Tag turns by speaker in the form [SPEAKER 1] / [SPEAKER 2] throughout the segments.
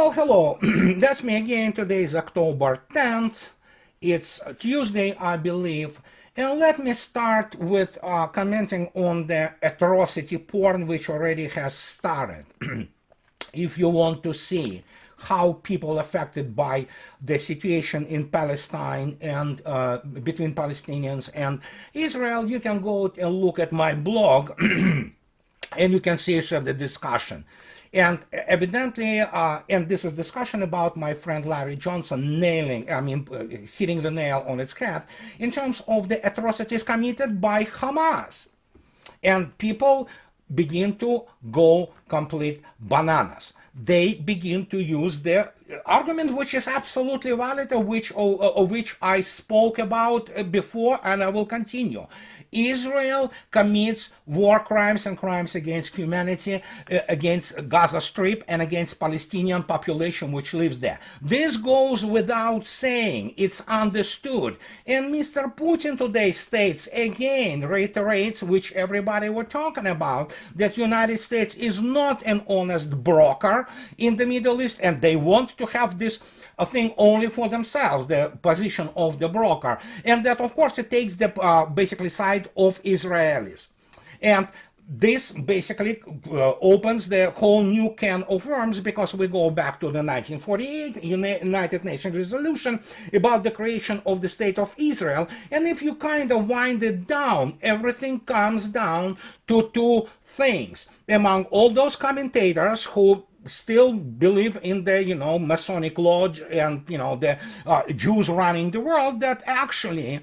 [SPEAKER 1] Well, hello, that's me again. Today is October 10th. It's Tuesday, I believe. And let me start with commenting on the atrocity porn, which already has started. If you want to see how people affected by the situation in Palestine and between Palestinians and Israel, you can go and look at my blog and you can see the discussion. And evidently, and this is discussion about my friend Larry Johnson hitting the nail on its head in terms of the atrocities committed by Hamas. And people begin to go complete bananas. They begin to use the argument which is absolutely valid, of which I spoke about before, and I will continue. Israel commits war crimes and crimes against humanity, against Gaza Strip and against Palestinian population which lives there. This goes without saying. It's understood. And Mr. Putin today states again, reiterates, which everybody were talking about, that United States is not an honest broker in the Middle East, and they want to have this a thing only for themselves, the position of the broker, and that of course it takes the basically side of Israelis. And this basically opens the whole new can of worms, because we go back to the 1948 United Nations resolution about the creation of the State of Israel. And if you kind of wind it down, everything comes down to two things. Among all those commentators who still believe in the, Masonic lodge and, the Jews running the world, that actually,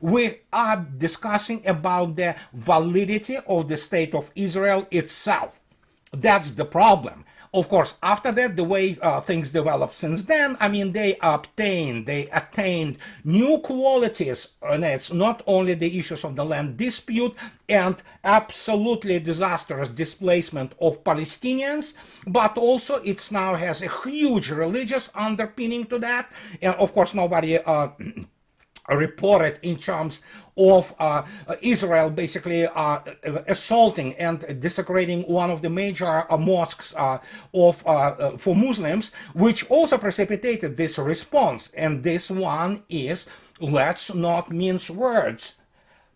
[SPEAKER 1] we are discussing about the validity of the State of Israel itself. That's the problem. Of course, after that, the way things developed since then, they attained new qualities, and it's not only the issues of the land dispute and absolutely disastrous displacement of Palestinians, but also it now has a huge religious underpinning to that, and of course nobody reported in terms of Israel basically assaulting and desecrating one of the major mosques for Muslims, which also precipitated this response. And this one is, let's not mince words,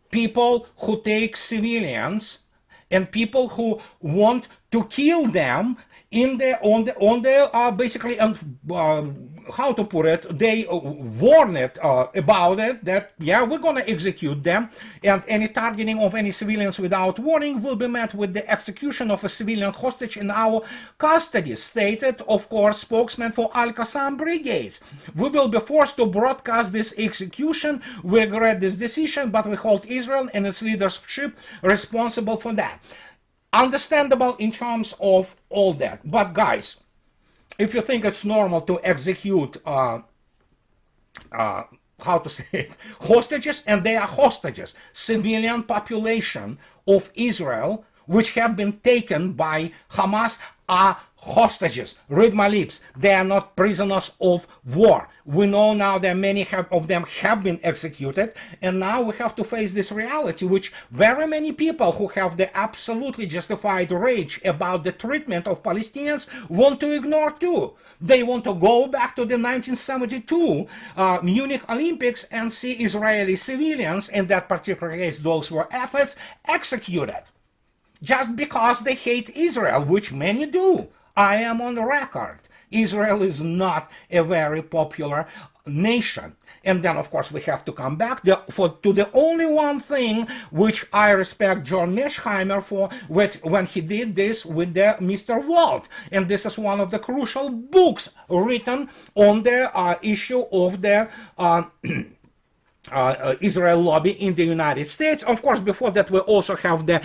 [SPEAKER 1] people who take civilians and people who want to kill them basically, how to put it, they warn it about it, that, yeah, we're going to execute them, and any targeting of any civilians without warning will be met with the execution of a civilian hostage in our custody, stated, of course, spokesman for Al-Qassam brigades. We will be forced to broadcast this execution. We regret this decision, but we hold Israel and its leadership responsible for that. Understandable in terms of all that. But guys, if you think it's normal to execute hostages, and they are hostages, civilian population of Israel, which have been taken by Hamas, are hostages. Read my lips. They are not prisoners of war. We know now that many of them have been executed, and now we have to face this reality, which very many people who have the absolutely justified rage about the treatment of Palestinians want to ignore too. They want to go back to the 1972 Munich Olympics and see Israeli civilians, in that particular case those were athletes, executed just because they hate Israel, which many do. I am on the record. Israel is not a very popular nation. And then, of course, we have to come back to the only one thing which I respect John Mearsheimer for, when he did this with the Mr. Walt. And this is one of the crucial books written on the issue of the Israel lobby in the United States. Of course, before that we also have the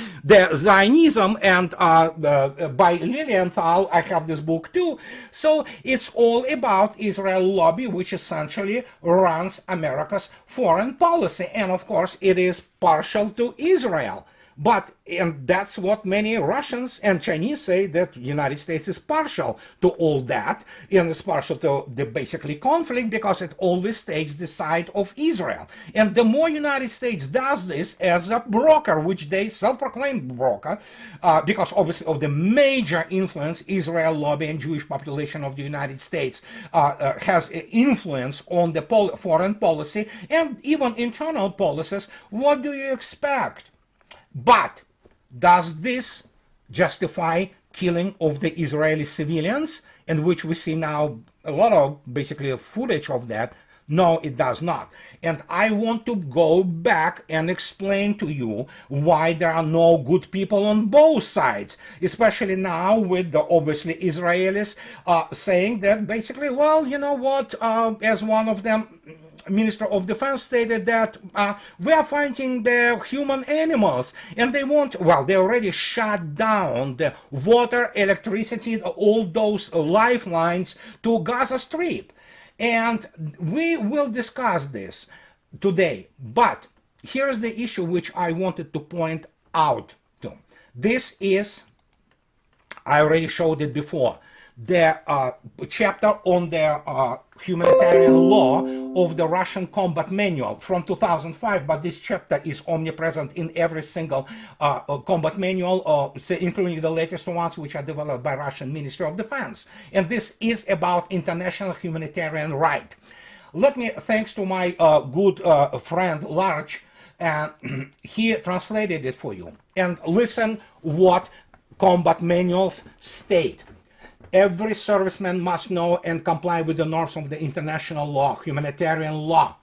[SPEAKER 1] Zionism, and by Lilienthal, I have this book too. So it's all about Israel lobby, which essentially runs America's foreign policy, and of course it is partial to Israel. And that's what many Russians and Chinese say, that the United States is partial to all that, and is partial to the basically conflict because it always takes the side of Israel. And the more United States does this as a broker, which they self-proclaimed broker, because obviously of the major influence Israel lobby and Jewish population of the United States has influence on the foreign policy and even internal policies, what do you expect? But does this justify killing of the Israeli civilians, in which we see now a lot of basically footage of that? No, it does not. And I want to go back and explain to you why there are no good people on both sides, especially now with the obviously Israelis saying that basically, well, you know what, as one of them, Minister of Defense, stated that we are fighting the human animals, and they want, well, they already shut down the water, electricity, all those lifelines to Gaza Strip. And we will discuss this today. But here's the issue which I wanted to point out to. This is, I already showed it before, the chapter on the humanitarian law of the Russian combat manual from 2005, but this chapter is omnipresent in every single combat manual, including the latest ones which are developed by Russian Ministry of Defense. And this is about international humanitarian right. Let me, thanks to my good friend Larch, he translated it for you. And listen what combat manuals state. Every serviceman must know and comply with the norms of the international law, humanitarian law.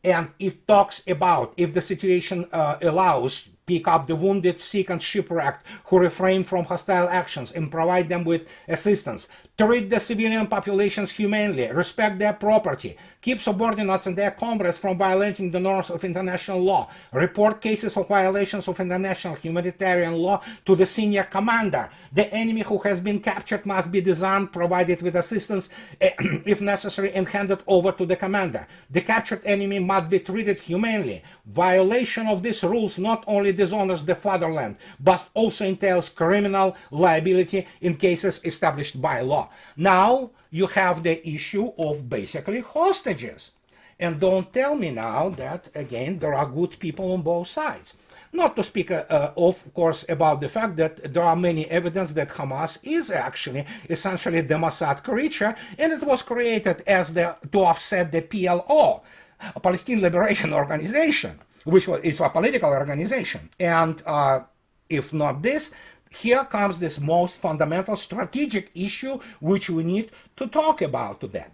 [SPEAKER 1] And it talks about, if the situation allows, pick up the wounded, sick, and shipwrecked who refrain from hostile actions and provide them with assistance. Treat the civilian populations humanely, respect their property, keep subordinates and their comrades from violating the norms of international law, report cases of violations of international humanitarian law to the senior commander. The enemy who has been captured must be disarmed, provided with assistance if necessary, and handed over to the commander. The captured enemy must be treated humanely. Violation of these rules not only dishonors the fatherland, but also entails criminal liability in cases established by law. Now you have the issue of basically hostages. And don't tell me now that, again, there are good people on both sides. Not to speak, of course, about the fact that there are many evidence that Hamas is actually essentially the Mossad creature, and it was created as to offset the PLO, a Palestine Liberation Organization, which is a political organization. And if not this, here comes this most fundamental strategic issue which we need to talk about today.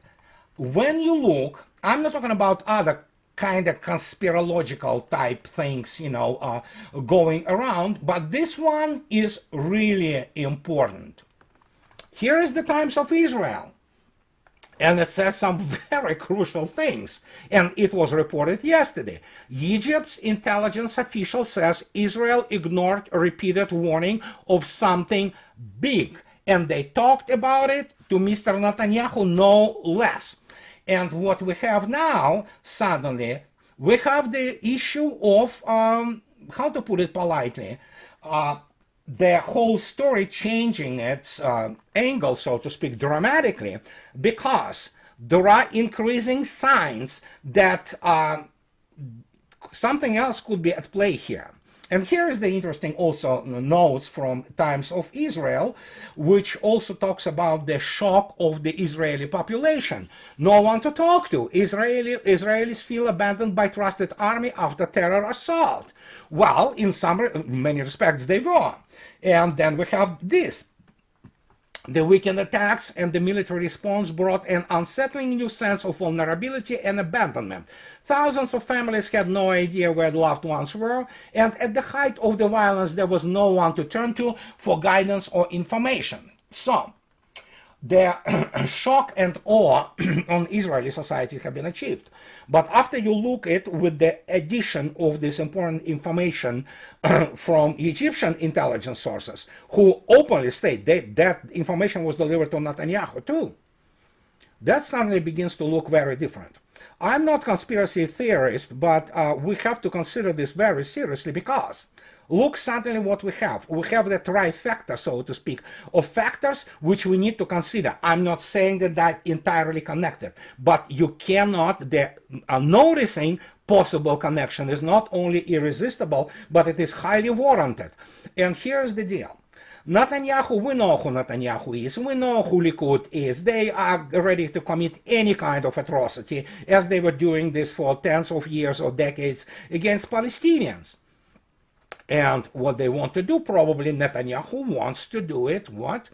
[SPEAKER 1] When you look, I'm not talking about other kind of conspirological type things, you know, going around, but this one is really important. Here is the Times of Israel. And it says some very crucial things. And it was reported yesterday. Egypt's intelligence official says Israel ignored a repeated warning of something big. And they talked about it to Mr. Netanyahu no less. And what we have now, suddenly, we have the issue of, how to put it politely, the whole story changing its angle, so to speak, dramatically, because there are increasing signs that something else could be at play here. And here is the interesting also notes from Times of Israel, which also talks about the shock of the Israeli population. No one to talk to. Israelis feel abandoned by trusted army after terror assault. Well, in many respects they were. And then we have this. The weekend attacks and the military response brought an unsettling new sense of vulnerability and abandonment. Thousands of families had no idea where loved ones were, and at the height of the violence there was no one to turn to for guidance or information. So, the shock and awe on Israeli society have been achieved. But after you look at with the addition of this important information from Egyptian intelligence sources, who openly state that information was delivered to Netanyahu too, that suddenly begins to look very different. I'm not conspiracy theorist, but we have to consider this very seriously because look suddenly what we have. We have the trifecta, so to speak, of factors which we need to consider. I'm not saying that they're entirely connected, but you cannot, noticing possible connection is not only irresistible, but it is highly warranted. And here's the deal. Netanyahu, we know who Netanyahu is, we know who Likud is. They are ready to commit any kind of atrocity, as they were doing this for tens of years or decades against Palestinians. And what they want to do, probably Netanyahu wants to do it, what?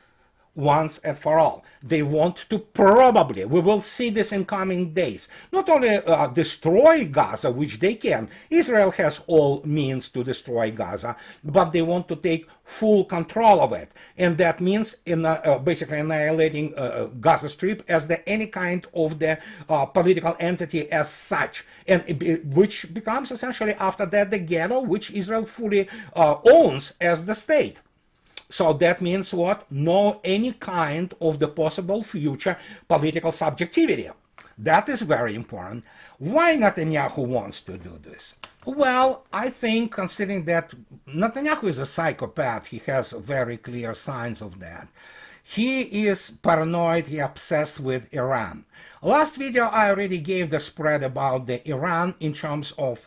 [SPEAKER 1] Once and for all. They want to probably, we will see this in coming days, not only destroy Gaza, which they can. Israel has all means to destroy Gaza, but they want to take full control of it. And that means basically annihilating Gaza Strip as any kind of the political entity as such, and which becomes essentially after that the ghetto, which Israel fully owns as the state. So that means what? No any kind of the possible future political subjectivity. That is very important. Why Netanyahu wants to do this? Well, I think considering that Netanyahu is a psychopath, he has very clear signs of that. He is paranoid, he obsessed with Iran. Last video I already gave the spread about the Iran in terms of,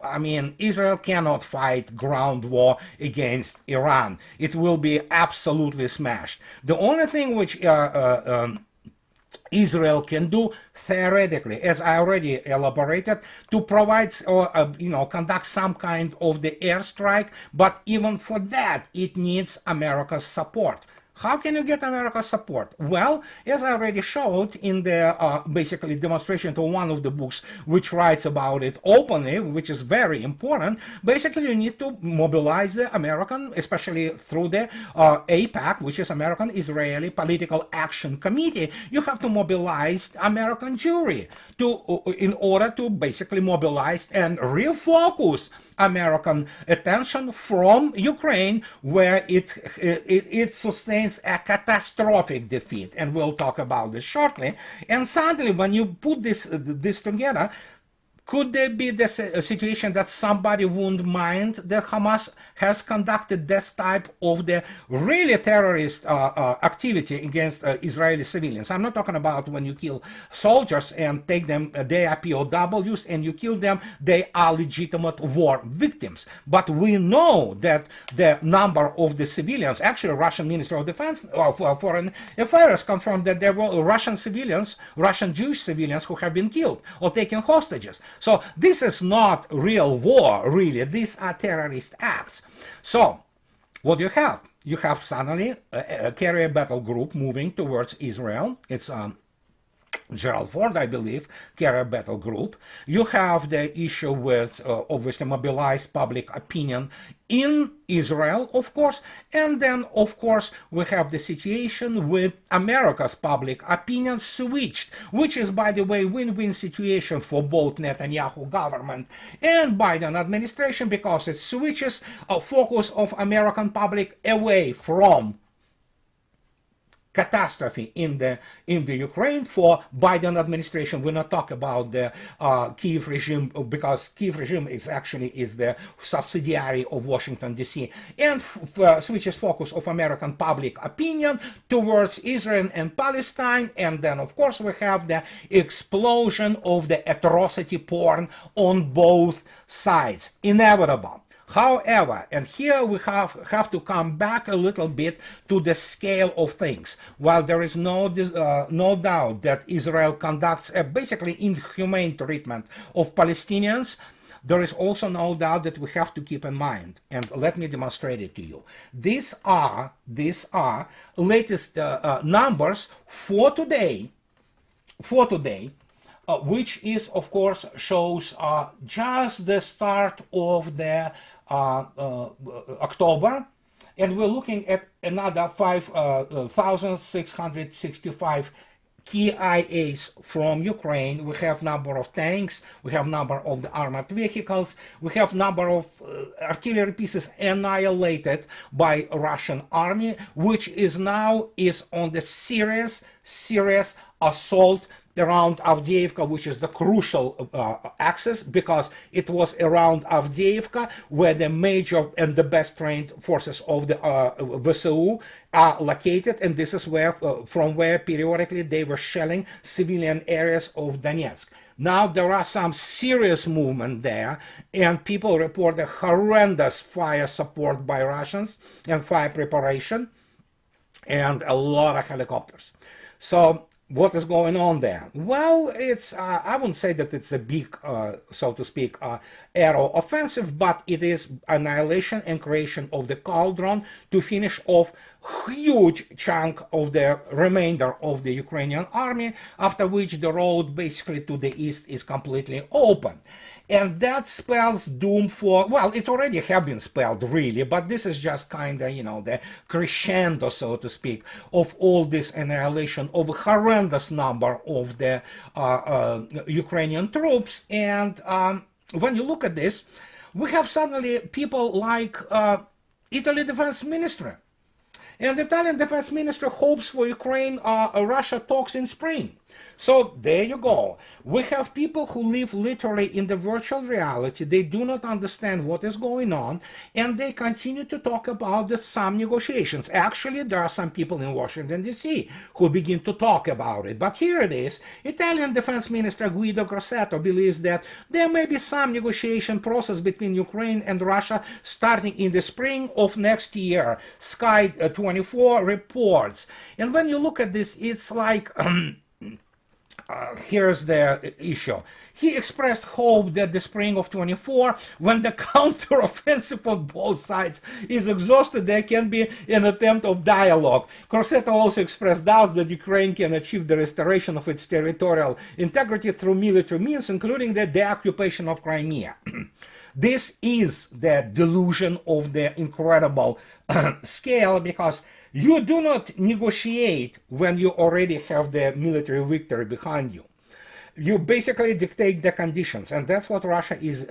[SPEAKER 1] Israel cannot fight ground war against Iran. It will be absolutely smashed. The only thing which Israel can do theoretically, as I already elaborated, to provide or conduct some kind of the airstrike, but even for that it needs America's support. How can you get America's support? Well, as I already showed in the basically demonstration to one of the books which writes about it openly, which is very important, basically you need to mobilize the American, especially through the AIPAC, which is American Israeli Political Action Committee. You have to mobilize American jury in order to basically mobilize and refocus American attention from Ukraine, where it sustains a catastrophic defeat, and we'll talk about this shortly. And suddenly, when you put this together, could there be this situation that somebody wouldn't mind that Hamas has conducted this type of the really terrorist activity against Israeli civilians? I'm not talking about when you kill soldiers and take them, they are POWs, and you kill them, they are legitimate war victims. But we know that the number of the civilians, actually Russian Minister of Defense of Foreign Affairs confirmed that there were Russian civilians, Russian Jewish civilians who have been killed or taken hostages. So this is not real war, really. These are terrorist acts. So what do you have? You have suddenly a carrier battle group moving towards Israel. It's Gerald Ford, I believe, carrier battle group. You have the issue with obviously mobilized public opinion in Israel, of course, and then, of course, we have the situation with America's public opinion switched, which is, by the way, win-win situation for both Netanyahu government and Biden administration, because it switches a focus of American public away from catastrophe in the Ukraine for Biden administration. We're not talking about the Kiev regime, because Kiev regime is the subsidiary of Washington D.C. and switches focus of American public opinion towards Israel and Palestine. And then of course we have the explosion of the atrocity porn on both sides, inevitable. However, and here we have to come back a little bit to the scale of things. While there is no doubt that Israel conducts a basically inhumane treatment of Palestinians, there is also no doubt that we have to keep in mind, and let me demonstrate it to you. These are latest numbers for today, which is, of course, shows just the start of the October, and we're looking at another 5,665 KIAs from Ukraine. We have number of tanks, we have number of the armored vehicles, we have number of artillery pieces annihilated by Russian army, which is now on the serious assault around Avdiivka, which is the crucial axis, because it was around Avdiivka where the major and the best trained forces of the VSU are located, and this is where, from where periodically they were shelling civilian areas of Donetsk. Now there are some serious movement there, and people report a horrendous fire support by Russians and fire preparation and a lot of helicopters. So what is going on there? Well, it's I wouldn't say that it's a big, so to speak, aero offensive, but it is annihilation and creation of the cauldron to finish off huge chunk of the remainder of the Ukrainian army, after which the road basically to the east is completely open. And that spells doom for, well, it already have been spelled really, but this is just kind of, you know, the crescendo, so to speak, of all this annihilation of a horrendous number of the Ukrainian troops. And when you look at this, we have suddenly people like Italy Defense Ministry. And the Italian Defense Minister hopes for Ukraine-Russia talks in spring. So there you go. We have people who live literally in the virtual reality. They do not understand what is going on, and they continue to talk about some negotiations. Actually, there are some people in Washington, D.C. who begin to talk about it. But here it is. Italian Defense Minister Guido Grosseto believes that there may be some negotiation process between Ukraine and Russia starting in the spring of next year. Sky 24 reports. And when you look at this, it's like... here's the issue. He expressed hope that the spring of 24, when the counter-offensive on both sides is exhausted, there can be an attempt of dialogue. Grosseto also expressed doubt that Ukraine can achieve the restoration of its territorial integrity through military means, including the deoccupation of Crimea. This is the delusion of the incredible scale, because you do not negotiate when you already have the military victory behind you. You basically dictate the conditions, and that's what Russia is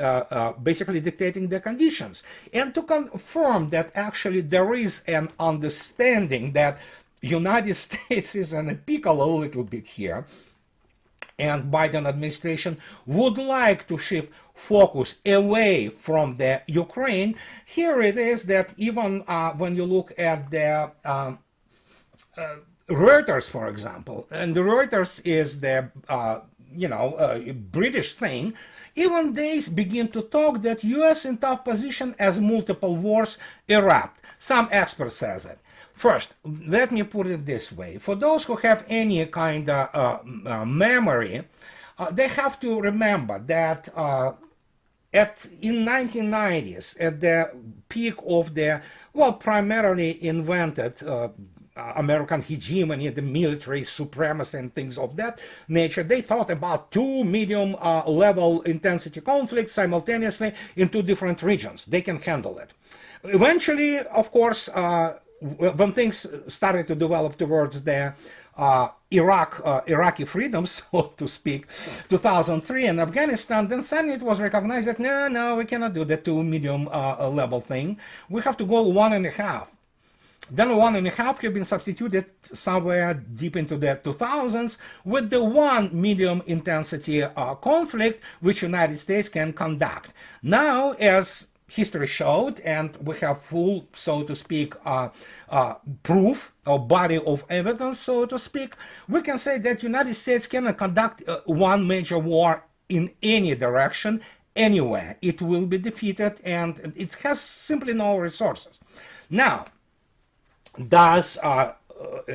[SPEAKER 1] basically dictating the conditions. And to confirm that actually there is an understanding that United States is in a pickle a little bit here, and Biden administration would like to shift focus away from the Ukraine. Here it is that even when you look at the Reuters, for example, and the Reuters is the British thing, even they begin to talk that U.S. in tough position as multiple wars erupt. Some experts says it. First, let me put it this way. For those who have any kind of memory, they have to remember that in 1990s, at the peak of the, well, primarily invented American hegemony, the military supremacy and things of that nature, they thought about two medium level intensity conflicts simultaneously in two different regions. They can handle it. Eventually, of course, when things started to develop towards the Iraqi freedoms, so to speak, 2003 and Afghanistan, then suddenly it was recognized that no, we cannot do the two medium level thing. We have to go 1.5. Then 1.5 have been substituted somewhere deep into the 2000s with the one medium intensity conflict which United States can conduct. Now, as history showed, and we have full, so to speak, proof or body of evidence, so to speak, we can say that United States cannot conduct one major war in any direction, anywhere. It will be defeated, and it has simply no resources. Now, does a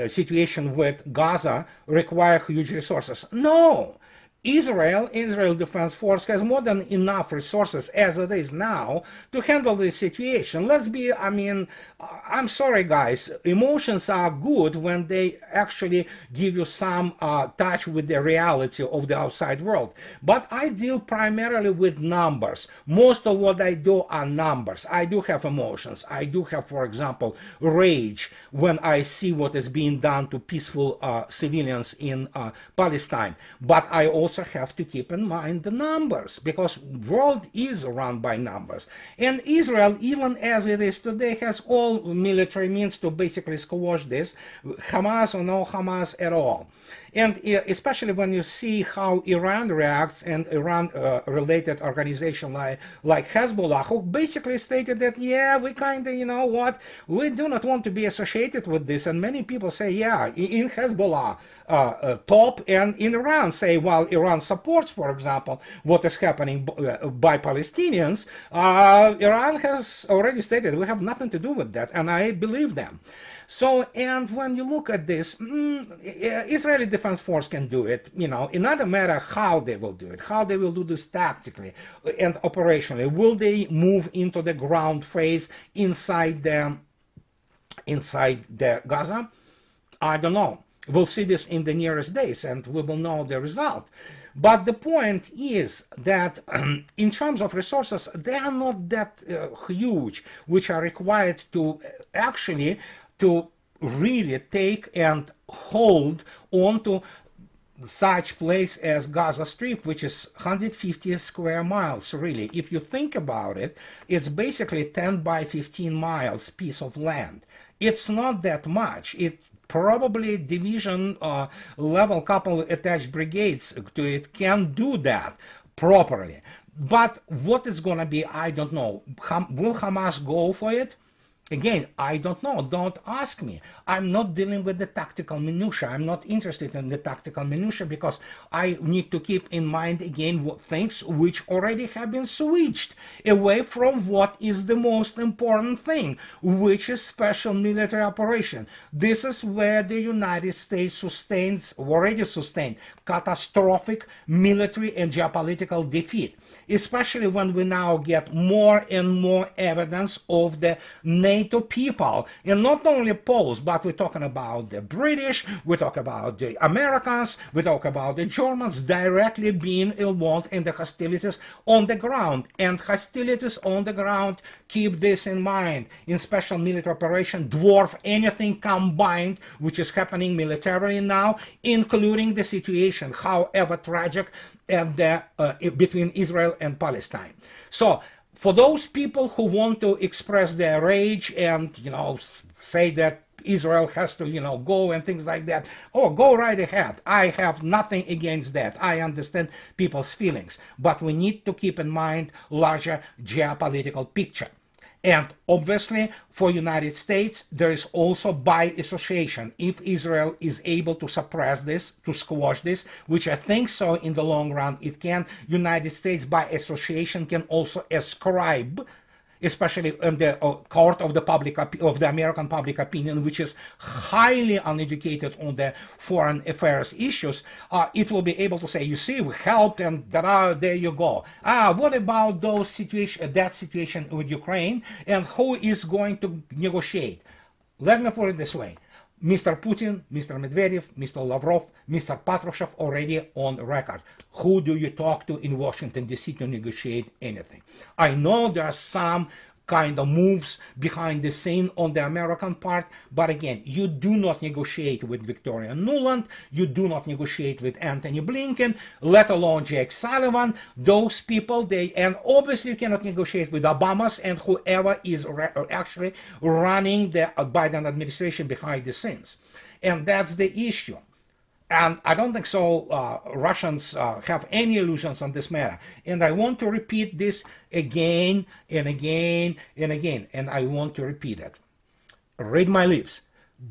[SPEAKER 1] situation with Gaza require huge resources? No. Israel Defense Force has more than enough resources as it is now to handle this situation. Let's be, I'm sorry guys, emotions are good when they actually give you some touch with the reality of the outside world. But I deal primarily with numbers. Most of what I do are numbers. I do have emotions. I do have, for example, rage when I see what is being done to peaceful civilians in Palestine. But I also also have to keep in mind the numbers, because world is run by numbers. And Israel, even as it is today, has all military means to basically squash this, Hamas or no Hamas at all. And especially when you see how Iran reacts, and Iran-related organization like Hezbollah, who basically stated that, yeah, we kind of, you know what, we do not want to be associated with this. And many people say, yeah, in Hezbollah top and in Iran say, while Iran supports, for example, what is happening by Palestinians, Iran has already stated we have nothing to do with that, and I believe them. So, and when you look at this, Israeli Defense Force can do it, you know. It doesn't matter how they will do it, how they will do this tactically and operationally. Will they move into the ground phase inside the Gaza? I don't know. We'll see this in the nearest days, and we will know the result. But the point is that in terms of resources, they are not that huge, which are required to actually to really take and hold onto such place as Gaza Strip, which is 150 square miles, really. If you think about it, it's basically 10 by 15 miles piece of land. It's not that much. It probably division level couple attached brigades to it can do that properly. But what it's going to be, I don't know. Will Hamas go for it? Again, I don't know. Don't ask me. I'm not dealing with the tactical minutia. I'm not interested in the tactical minutia, because I need to keep in mind again what things which already have been switched away from what is the most important thing, which is special military operation. This is where the United States already sustained catastrophic military and geopolitical defeat, especially when we now get more and more evidence of the NATO people, and not only Poles, but we're talking about the British, we talk about the Americans, we talk about the Germans directly being involved in the hostilities on the ground. And hostilities on the ground, keep this in mind, in special military operation, dwarf anything combined which is happening militarily now, including the situation, however tragic, between Israel and Palestine. So for those people who want to express their rage and, you know, say that Israel has to, you know, go and things like that, oh, go right ahead. I have nothing against that. I understand people's feelings. But we need to keep in mind larger geopolitical picture. And obviously, for United States, there is also by association. If Israel is able to suppress this, to squash this, which I think so in the long run it can, United States by association can also ascribe, especially in the court of the American public opinion, which is highly uneducated on the foreign affairs issues, it will be able to say, you see, we helped, and there you go. What about that situation with Ukraine, and who is going to negotiate? Let me put it this way. Mr. Putin, Mr. Medvedev, Mr. Lavrov, Mr. Patrushev already on record. Who do you talk to in Washington, D.C. to negotiate anything? I know there are some kind of moves behind the scene on the American part, but again, you do not negotiate with Victoria Nuland, you do not negotiate with Anthony Blinken, let alone Jake Sullivan. Those people, and obviously you cannot negotiate with Obamas and whoever is actually running the Biden administration behind the scenes. And that's the issue. And I don't think so Russians have any illusions on this matter. And I want to repeat this again and again and again. And I want to repeat it. Read my lips.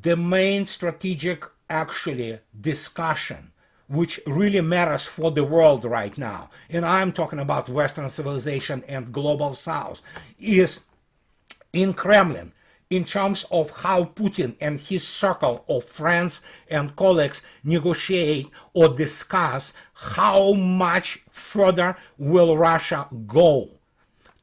[SPEAKER 1] The main strategic, actually, discussion, which really matters for the world right now, and I'm talking about Western civilization and global South, is in Kremlin, in terms of how Putin and his circle of friends and colleagues negotiate or discuss how much further will Russia go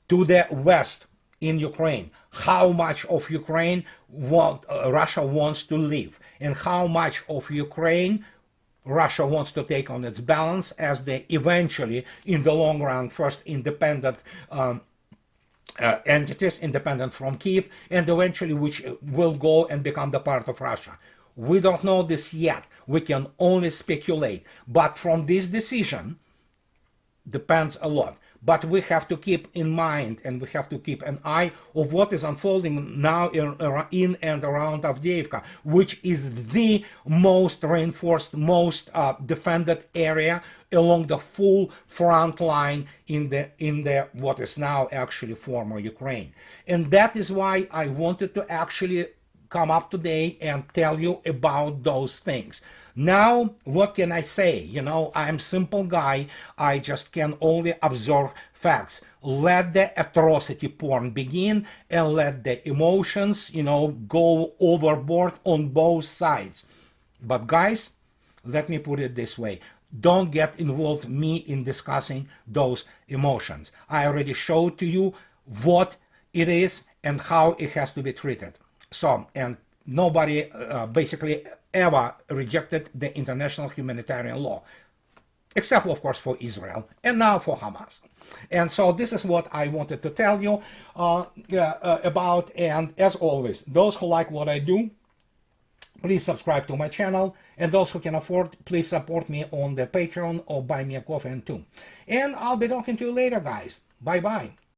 [SPEAKER 1] to the west in Ukraine, how much of Ukraine Russia wants to leave, and how much of Ukraine Russia wants to take on its balance as they eventually, in the long run, first independent entities independent from Kiev, and eventually which will go and become the part of Russia. We don't know this yet. We can only speculate. But from this decision depends a lot. But we have to keep in mind and we have to keep an eye of what is unfolding now in and around Avdiivka, which is the most reinforced, most defended area along the full front line in the what is now actually former Ukraine. And that is why I wanted to actually come up today and tell you about those things. Now, what can I say? You know, I'm a simple guy. I just can only observe facts. Let the atrocity porn begin and let the emotions, you know, go overboard on both sides. But guys, let me put it this way. Don't get involved me in discussing those emotions. I already showed to you what it is and how it has to be treated. So, and nobody basically ever rejected the international humanitarian law, except of course for Israel and now for Hamas. And so this is what I wanted to tell you about. And as always, those who like what I do, please subscribe to my channel, and those who can afford, please support me on the Patreon or buy me a coffee and too. And I'll be talking to you later, guys. Bye bye.